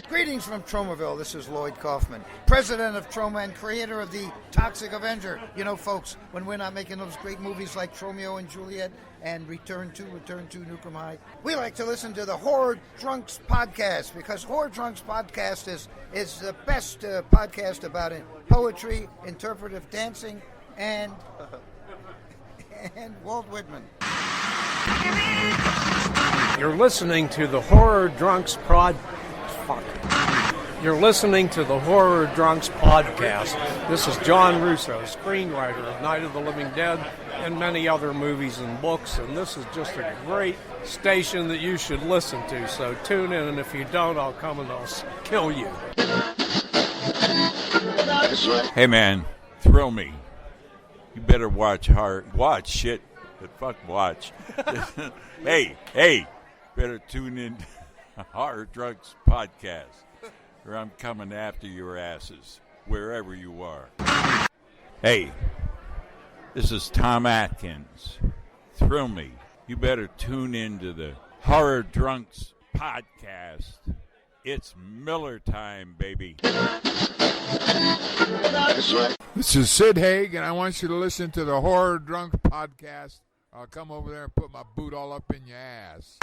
Greetings from Tromaville. This is Lloyd Kaufman, president of Troma and creator of the Toxic Avenger. You know, folks, when we're not making those great movies like Tromeo and Juliet and Return to Nukem High, we like to listen to the Horror Drunks podcast, because Horror Drunks podcast is the best podcast about it. Poetry, interpretive dancing, and Walt Whitman. You're listening to the Horror Drunks You're listening to the Horror Drunks podcast. This is John Russo, screenwriter of Night of the Living Dead and many other movies and books, and this is just a great station that you should listen to. So tune in, and if you don't, I'll come and I'll kill you. Hey man, thrill me. You better watch shit. But fuck watch. hey, better tune in to Horror Drunks podcast, or I'm coming after your asses, wherever you are. Hey, this is Tom Atkins. Thrill me. You better tune in to the Horror Drunks podcast. It's Miller time, baby. This is Sid Haig, and I want you to listen to the Horror Drunks podcast. I'll come over there and put my boot all up in your ass.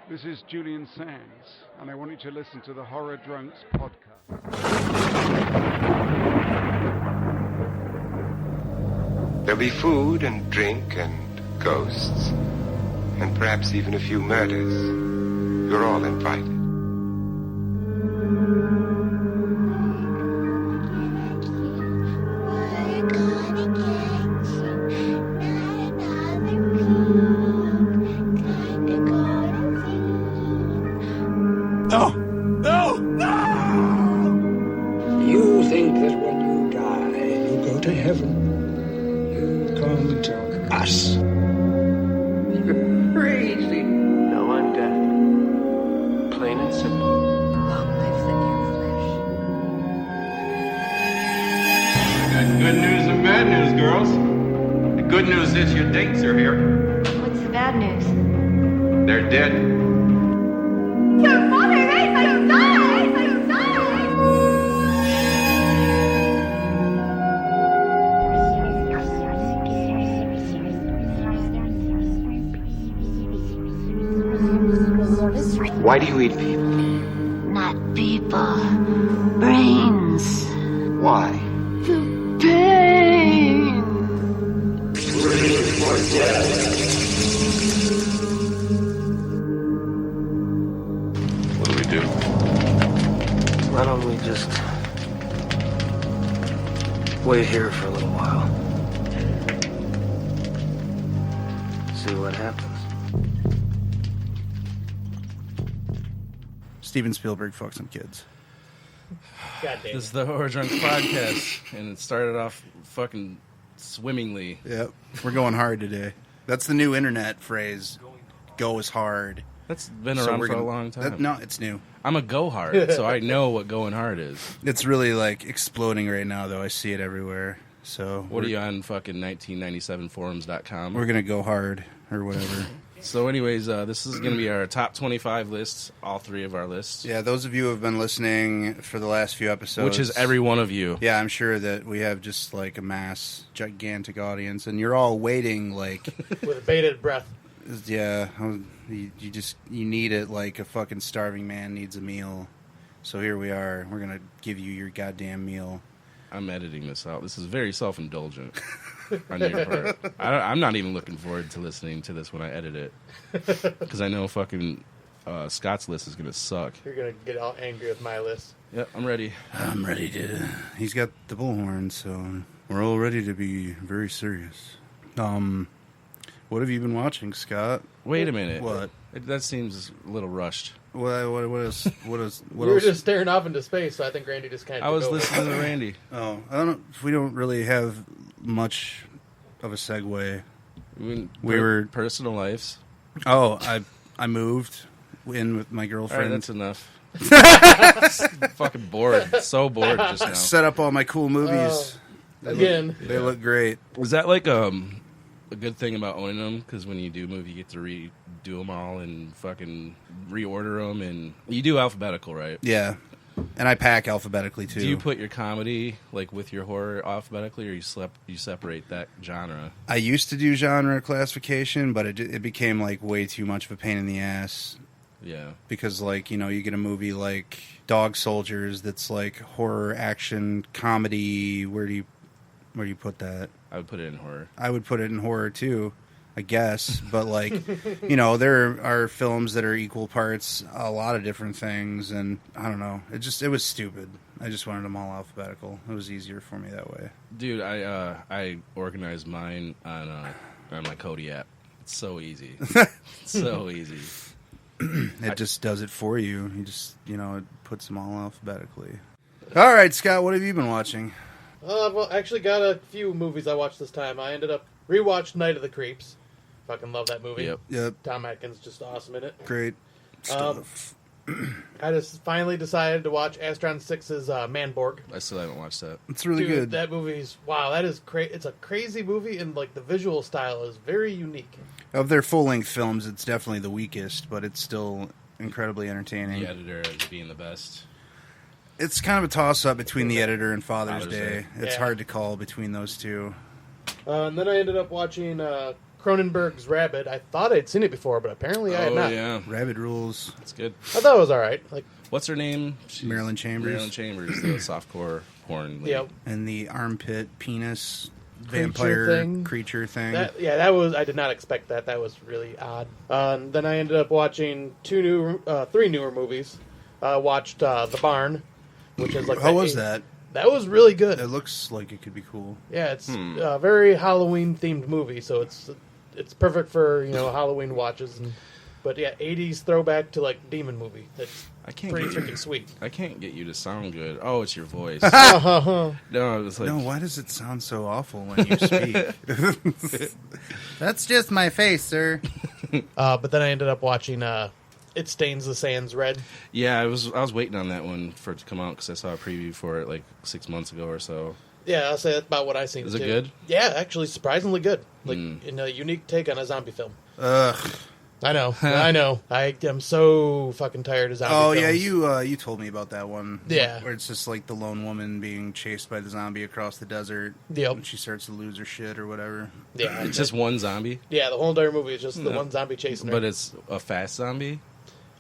This is Julian Sands, and I want you to listen to the Horror Drunks podcast. There'll be food and drink and ghosts, and perhaps even a few murders. You're all invited. You think that when you die, you go to heaven. You come to us. You're crazy. No, I'm dead. Plain and simple. Long life the near flesh. Got good news and bad news, girls. The good news is your dates are here. What's the bad news? They're dead. Your father raised my son! Why do you eat people? Not people. Brains. Why? Pain. What do we do? Why don't we just wait here for a little while? See what happens. Steven Spielberg fucked some kids. This is the Horror Drunks podcast, and it started off fucking swimmingly. Yep, we're going hard today. That's the new internet phrase. Go is hard. That's been around for a long time. No, it's new. I'm a go hard, so I know what going hard is. It's really like exploding right now, though. I see it everywhere. So what are you on fucking 1997forums.com? We're gonna go hard or whatever. So anyways, this is going to be our top 25 list, all three of our lists. Yeah, those of you who have been listening for the last few episodes. Which is every one of you. Yeah, I'm sure that we have just like a gigantic audience, and you're all waiting like... with bated breath. Yeah, you need it like a fucking starving man needs a meal. So here we are. We're going to give you your goddamn meal. I'm editing this out. This is very self-indulgent on your part. I'm not even looking forward to listening to this when I edit it, because I know fucking Scott's list is going to suck. You're going to get all angry with my list. Yep, I'm ready. I'm ready to... He's got the bullhorn, so we're all ready to be very serious. What have you been watching, Scott? Wait a minute. What? That seems a little rushed. What else? We were just staring off into space, so I think Randy just kind of... I was listening to Randy. Oh, I don't know. We don't really have much of a segue. We were personal lives. Oh, I moved in with my girlfriend. All right, that's enough. Fucking bored. So bored just now. Set up all my cool movies. They look great. Was that like a good thing about owning them? Because when you do move, you get to do them all and fucking reorder them, and you do alphabetical, right? Yeah. And I pack alphabetically too. Do you put your comedy like with your horror alphabetically, or you separate that genre? I used to do genre classification, but it became like way too much of a pain in the ass. Yeah. Because like, you get a movie like Dog Soldiers that's like horror, action, comedy. Where do you put that? I would put it in horror. I would put it in horror too, I guess. But like, there are films that are equal parts a lot of different things, and I don't know. It was stupid. I just wanted them all alphabetical. It was easier for me that way. Dude, I organized mine on my Kodi app. It's so easy. So easy. It just does it for you. You just, it puts them all alphabetically. All right, Scott, what have you been watching? Well, I actually got a few movies I watched this time. I ended up rewatched Night of the Creeps. Fucking love that movie. Yep. Tom Atkins just awesome in it. Great stuff. I just finally decided to watch Astron 6's Manborg. I still haven't watched that. It's really good. That movie's that is it's a crazy movie, and like the visual style is very unique. Of their full-length films, it's definitely the weakest, but it's still incredibly entertaining. The editor as being the best. It's kind of a toss-up between the editor and Father's Day. It's Yeah. hard to call between those two. And then I ended up watching Cronenberg's Rabid. I thought I'd seen it before, but apparently I had not. Yeah. Rabid rules. That's good. I thought it was all right. Like, what's her name? Marilyn Chambers. Marilyn Chambers, the softcore porn lady. Yep. And the armpit penis Creature vampire creature thing. That was. I did not expect that. That was really odd. And then I ended up watching three newer movies. Watched The Barn, which is like how was that? That was really good. It looks like it could be cool. Yeah, it's a very Halloween themed movie, so it's perfect for Halloween watches. But yeah, 80s throwback to like demon movie. It's pretty freaking sweet. I can't get you to sound good. Oh, it's your voice. No, it was like, No, why does it sound so awful when you speak? That's just my face, sir. But then I ended up watching It Stains the Sands Red. Yeah, I was waiting on that one for it to come out because I saw a preview for it like 6 months ago or so. Yeah, I'll say that's about what I seen. Is it too. good? Yeah, actually, surprisingly good. Like in a unique take on a zombie film. Ugh. I know. I am so fucking tired of zombie films. Yeah, you told me about that one. Yeah. Where it's just like the lone woman being chased by the zombie across the desert. Yep. And she starts to lose her shit or whatever. Yeah. It's just one zombie? Yeah, the whole entire movie is just the one zombie chasing her. But it's a fast zombie?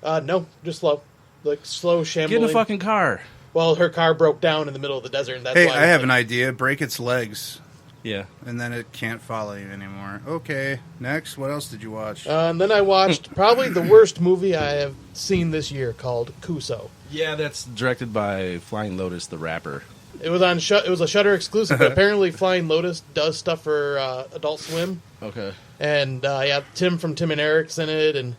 No, just slow. Like slow shambling. Get in a fucking car. Well, her car broke down in the middle of the desert, and that's Hey, why I have an idea. Break its legs. Yeah. And then it can't follow you anymore. Okay, next. What else did you watch? And then I watched probably the worst movie I have seen this year, called Kuso. Yeah, that's directed by Flying Lotus, the rapper. It was on. It was a Shudder exclusive, but apparently Flying Lotus does stuff for Adult Swim. Okay. And Tim from Tim and Eric's in it, and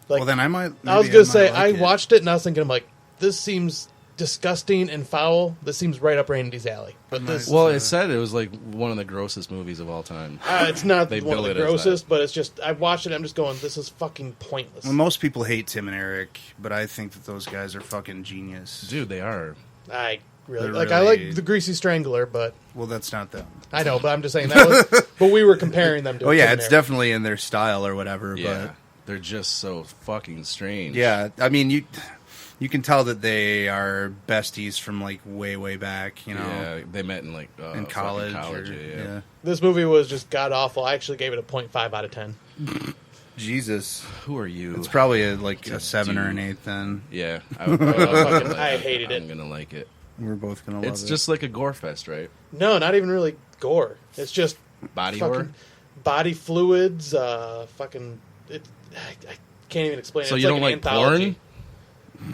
like. Well, then I might. I was gonna say I watched it, and I was thinking, I'm like, this seems disgusting and foul. This seems right up Randy's alley. But this, well, it said it was like one of the grossest movies of all time. it's not They one of bill the it as grossest, but it's just I watched it. I'm just going, this is fucking pointless. Well, most people hate Tim and Eric, but I think that those guys are fucking genius. Dude, they are. I really They're like. I like the Greasy Strangler, but well, that's not them. I know, but I'm just saying that was. But we were comparing them to. Oh yeah, Tim and it's Eric. definitely in their style or whatever. Yeah. But They're just so fucking strange. yeah, I mean you can tell that they are besties from like way back. You know, Yeah, they met in like in college. yeah. This movie was just god awful. I actually gave it a 0.5 out of 10. Jesus, who are you? It's probably a 7 or an 8 then. Yeah, I hated it. I'm gonna like it. We're both gonna love it. It's just like a gore fest, right? No, not even really gore. It's just Body fucking horror? body fluids. Fucking. I can't even explain it. So It's you like don't an like anthology.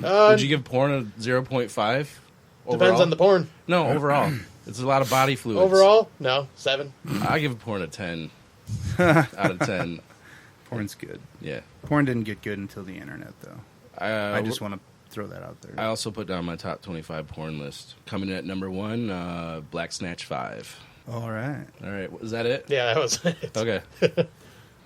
porn? Would you give porn a 0.5? Depends on the porn. No, overall. It's a lot of body fluids. Overall, no, 7. I give porn a 10 out of 10. Porn's good. Yeah. Porn didn't get good until the internet, though. I just want to throw that out there. I also put down my top 25 porn list. Coming in at number 1, Black Snatch 5. All right. All right. Is that it? Yeah, that was it. Okay.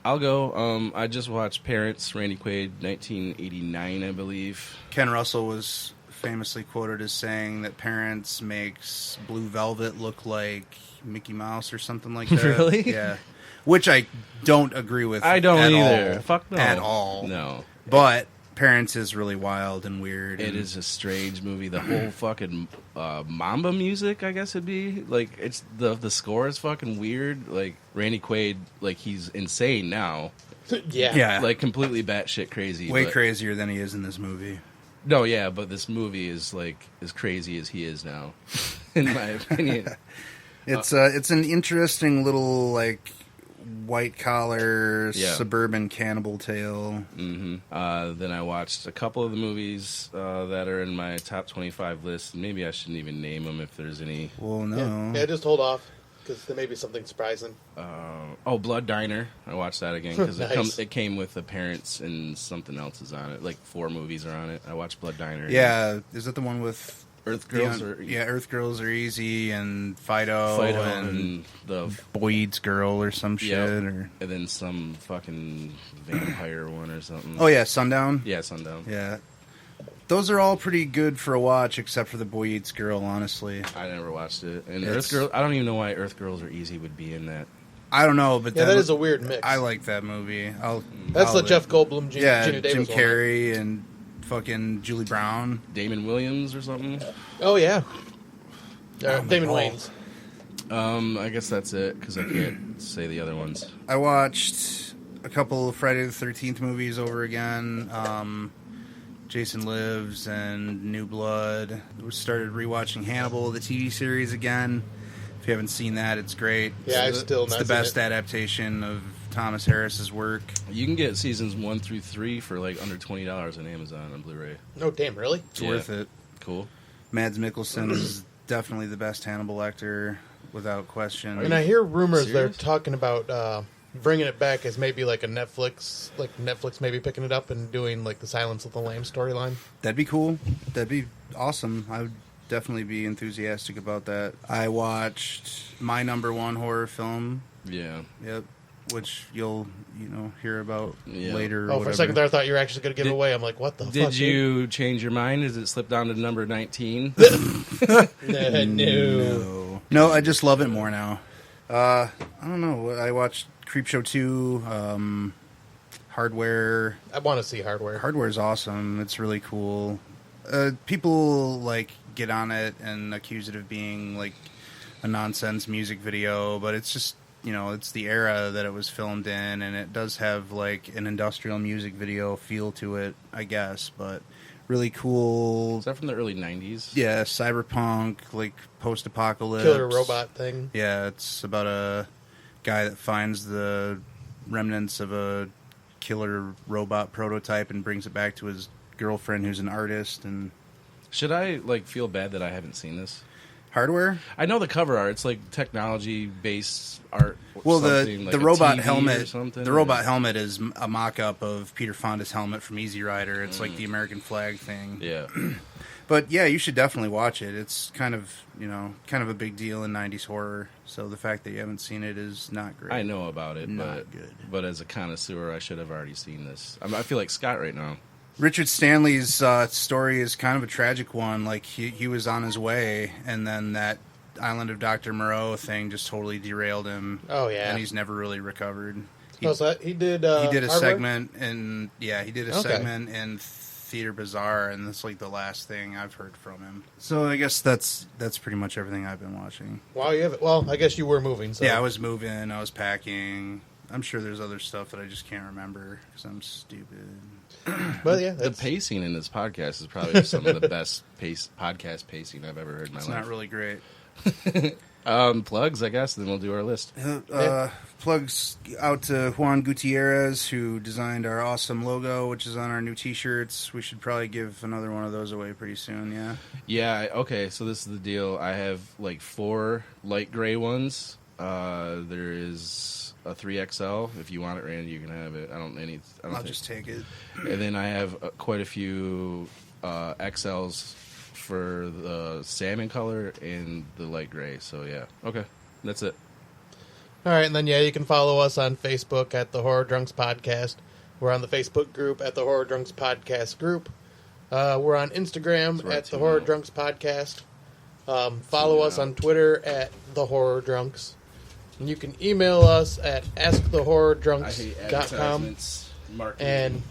I'll go. I just watched Parents, Randy Quaid, 1989, I believe. Ken Russell was famously quoted as saying that Parents makes Blue Velvet look like Mickey Mouse or something like that. Really? Yeah. which I don't agree with. I don't at either. All, Fuck no. At all. No. But Parents is really wild and weird. It is a strange movie. The whole fucking Mamba music, I guess it'd be like it's the score is fucking weird. Like Randy Quaid, like he's insane now. Yeah, like completely batshit crazy. Way but, crazier than he is in this movie. No, yeah, but this movie is like as crazy as he is now, in my opinion. It's an interesting little like white collar suburban cannibal tale. Mm-hmm. Then I watched a couple of the movies that are in my top 25 list. Maybe I shouldn't even name them if there's any. Well, no. Yeah, just hold off because there may be something surprising. Blood Diner. I watched that again because Nice. it came with the Parents and something else is on it. Like 4 movies are on it. I watched Blood Diner. Yeah, is that the one with Earth Girls? Earth Girls Are Easy and Fido and the Boyd's Girl or some shit. Or... And then some fucking vampire one or something. Oh, yeah, Sundown? Yeah, Sundown. Yeah. Those are all pretty good for a watch, except for the Boyd's Girl, honestly. I never watched it. And Earth Girls, I don't even know why Earth Girls Are Easy would be in that. I don't know, but that is a weird mix. I like that movie. That's the Jeff Goldblum, Gina Davis Jim one. Carrey and fucking Julie Brown, Damon Williams or something. Oh yeah, Damon Wayans. I guess that's it because I can't say the other ones. I watched a couple of Friday the 13th movies over again. Jason Lives and New Blood. We started rewatching Hannibal, the TV series, again. If you haven't seen that, it's great. Yeah, it's the best adaptation of Thomas Harris's work. You can get seasons 1 through 3 for like under $20 on Amazon on Blu-ray. Oh damn, really? It's worth it. Cool. Mads Mikkelsen is definitely the best Hannibal actor, without question. And I hear rumors they're talking about bringing it back as maybe like a Netflix maybe picking it up and doing like the Silence of the Lambs storyline. That'd be cool. That'd be awesome. I would definitely be enthusiastic about that. I watched my number one horror film. Yeah. Yep. Which you'll hear about later. Oh, for a second there, I thought you were actually going to give it away. I'm like, what the fuck? Did you change your mind? Does it slip down to number 19? No, I just love it more now. I don't know. I watched Creepshow 2, Hardware. I want to see Hardware. Hardware is awesome. It's really cool. People like get on it and accuse it of being like a nonsense music video, but it's just, it's the era that it was filmed in, and it does have like an industrial music video feel to it, I guess, but really cool. Is that from the early 90s? Yeah, cyberpunk, like post-apocalypse. Killer robot thing. Yeah, it's about a guy that finds the remnants of a killer robot prototype and brings it back to his girlfriend who's an artist. And should I like feel bad that I haven't seen this? Hardware? I know the cover art. It's like technology-based art. Well, the robot TV helmet. or something, the robot helmet is a mock-up of Peter Fonda's helmet from Easy Rider. It's like the American flag thing. Yeah. But yeah, you should definitely watch it. It's kind of a big deal in 90s horror. So the fact that you haven't seen it is not great. I know about it, not good. But as a connoisseur, I should have already seen this. I feel like Scott right now. Richard Stanley's story is kind of a tragic one. Like he was on his way, and then that Island of Dr. Moreau thing just totally derailed him. Oh yeah, and he's never really recovered. He did a Hardware? segment in segment in Theater Bazaar, and that's like the last thing I've heard from him. So I guess that's pretty much everything I've been watching. Wow, you have it. Well, I guess you were moving. So. Yeah, I was moving. I was packing. I'm sure there's other stuff that I just can't remember because I'm stupid. But yeah, the pacing in this podcast is probably some of the best podcast pacing I've ever heard in my life. It's not really great. Plugs, I guess, then we'll do our list. Plugs out to Juan Gutierrez, who designed our awesome logo, which is on our new T-shirts. We should probably give another one of those away pretty soon, yeah? Yeah, okay, so this is the deal. I have like 4 light gray ones. There is a 3XL. If you want it, Randy, you can have it. I'll just take it. And then I have quite a few XLs for the salmon color and the light gray. So yeah, okay, that's it. All right, and then you can follow us on Facebook at the Horror Drunks Podcast. We're on the Facebook group at the Horror Drunks Podcast group. We're on Instagram at the Horror Drunks Podcast. Follow us on Twitter at the Horror Drunks. And you can email us at askthehorrordrunks.com. I hate advertisements, marketing. And